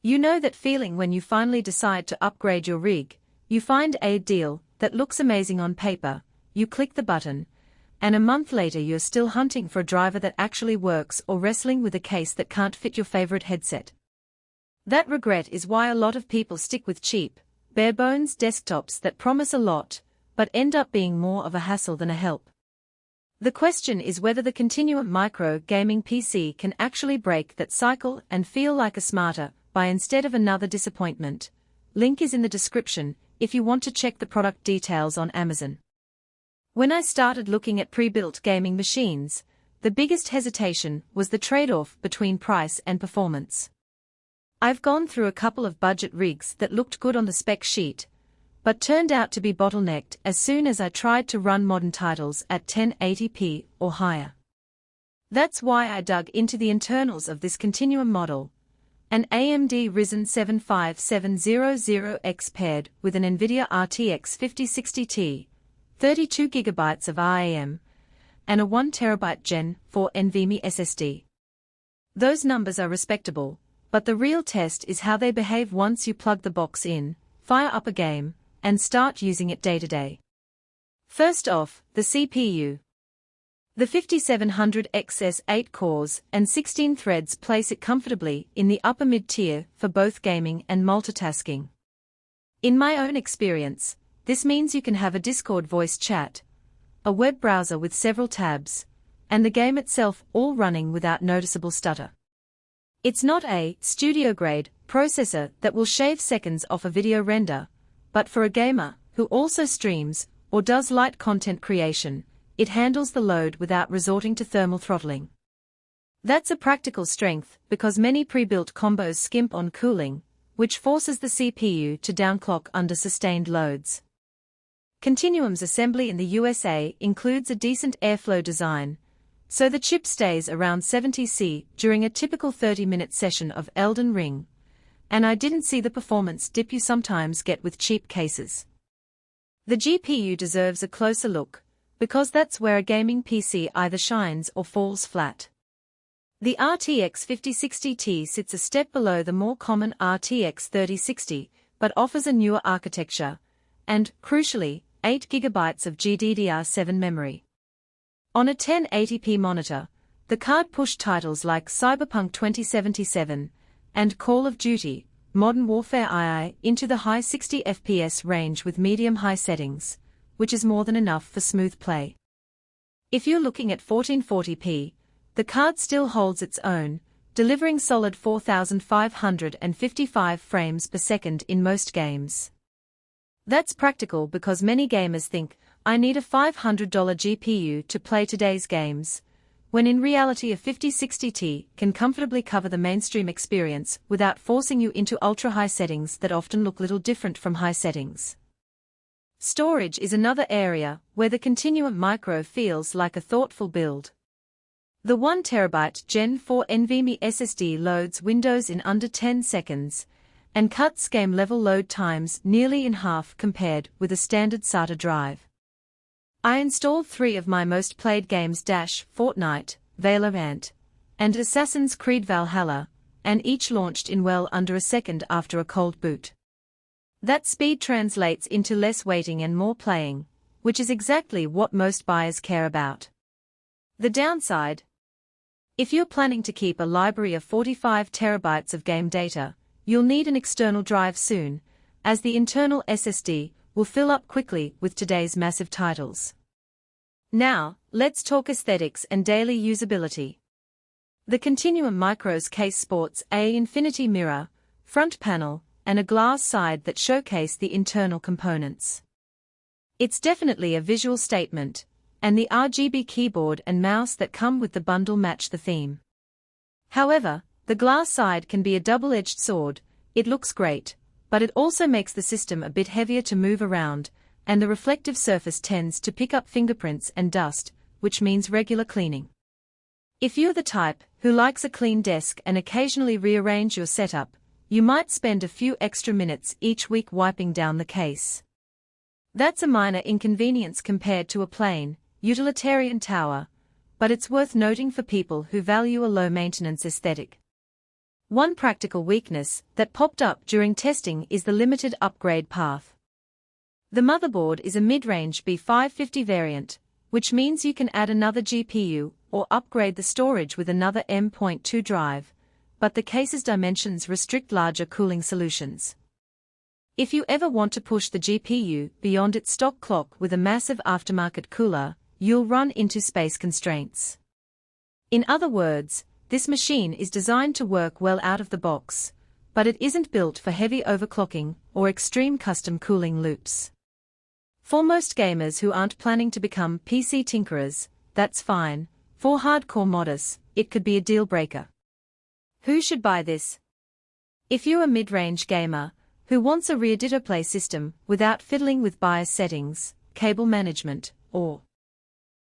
You know that feeling when you finally decide to upgrade your rig, you find a deal that looks amazing on paper, you click the button, and a month later you're still hunting for a driver that actually works or wrestling with a case that can't fit your favorite headset. That regret is why a lot of people stick with cheap, bare-bones desktops that promise a lot, but end up being more of a hassle than a help. The question is whether the Continuum Micro gaming PC can actually break that cycle and feel like a smarter buy instead of another disappointment. Link is in the description if you want to check the product details on Amazon. When I started looking at pre-built gaming machines, the biggest hesitation was the trade-off between price and performance. I've gone through a couple of budget rigs that looked good on the spec sheet, but turned out to be bottlenecked as soon as I tried to run modern titles at 1080p or higher. That's why I dug into the internals of this Continuum model, an AMD Ryzen 7 5700X paired with an NVIDIA RTX 5060 Ti, 32GB of RAM, and a 1TB Gen4 NVMe SSD. Those numbers are respectable, but the real test is how they behave once you plug the box in, fire up a game, and start using it day to day. First off, the CPU. The 5700X has 8 cores and 16 threads place it comfortably in the upper mid-tier for both gaming and multitasking. In my own experience, this means you can have a Discord voice chat, a web browser with several tabs, and the game itself all running without noticeable stutter. It's not a studio-grade processor that will shave seconds off a video render, but for a gamer who also streams or does light content creation, it handles the load without resorting to thermal throttling. That's a practical strength because many pre-built combos skimp on cooling, which forces the CPU to downclock under sustained loads. Continuum's assembly in the USA includes a decent airflow design, so the chip stays around 70 degrees during a typical 30-minute session of Elden Ring, and I didn't see the performance dip you sometimes get with cheap cases. The GPU deserves a closer look, because that's where a gaming PC either shines or falls flat. The RTX 5060 Ti sits a step below the more common RTX 3060, but offers a newer architecture, and, crucially, 8GB of GDDR7 memory. On a 1080p monitor, the card pushed titles like Cyberpunk 2077 and Call of Duty: Modern Warfare II into the high 60 FPS range with medium-high settings, which is more than enough for smooth play. If you're looking at 1440p, the card still holds its own, delivering solid 4,555 frames per second in most games. That's practical because many gamers think, I need a $500 GPU to play today's games, when in reality a 5060 Ti can comfortably cover the mainstream experience without forcing you into ultra-high settings that often look little different from high settings. Storage is another area where the Continuum Micro feels like a thoughtful build. The 1TB Gen4 NVMe SSD loads Windows in under 10 seconds, and cuts game-level load times nearly in half compared with a standard SATA drive. I installed 3 of my most played games: Fortnite, Valorant, and Assassin's Creed Valhalla, and each launched in well under a second after a cold boot. That speed translates into less waiting and more playing, which is exactly what most buyers care about. The downside? If you're planning to keep a library of 45 terabytes of game data, you'll need an external drive soon, as the internal SSD will fill up quickly with today's massive titles. Now, let's talk aesthetics and daily usability. The Continuum Micro's case sports an infinity mirror, front panel, and a glass side that showcase the internal components. It's definitely a visual statement, and the RGB keyboard and mouse that come with the bundle match the theme. However, the glass side can be a double-edged sword. It looks great, but it also makes the system a bit heavier to move around, and the reflective surface tends to pick up fingerprints and dust, which means regular cleaning. If you're the type who likes a clean desk and occasionally rearrange your setup, you might spend a few extra minutes each week wiping down the case. That's a minor inconvenience compared to a plain, utilitarian tower, but it's worth noting for people who value a low-maintenance aesthetic. One practical weakness that popped up during testing is the limited upgrade path. The motherboard is a mid-range B550 variant, which means you can add another GPU or upgrade the storage with another M.2 drive, but the case's dimensions restrict larger cooling solutions. If you ever want to push the GPU beyond its stock clock with a massive aftermarket cooler, you'll run into space constraints. In other words, this machine is designed to work well out of the box, but it isn't built for heavy overclocking or extreme custom cooling loops. For most gamers who aren't planning to become PC tinkerers, that's fine. For hardcore modders, it could be a deal breaker. Who should buy this? If you're a mid-range gamer who wants a rear display system without fiddling with BIOS settings, cable management, or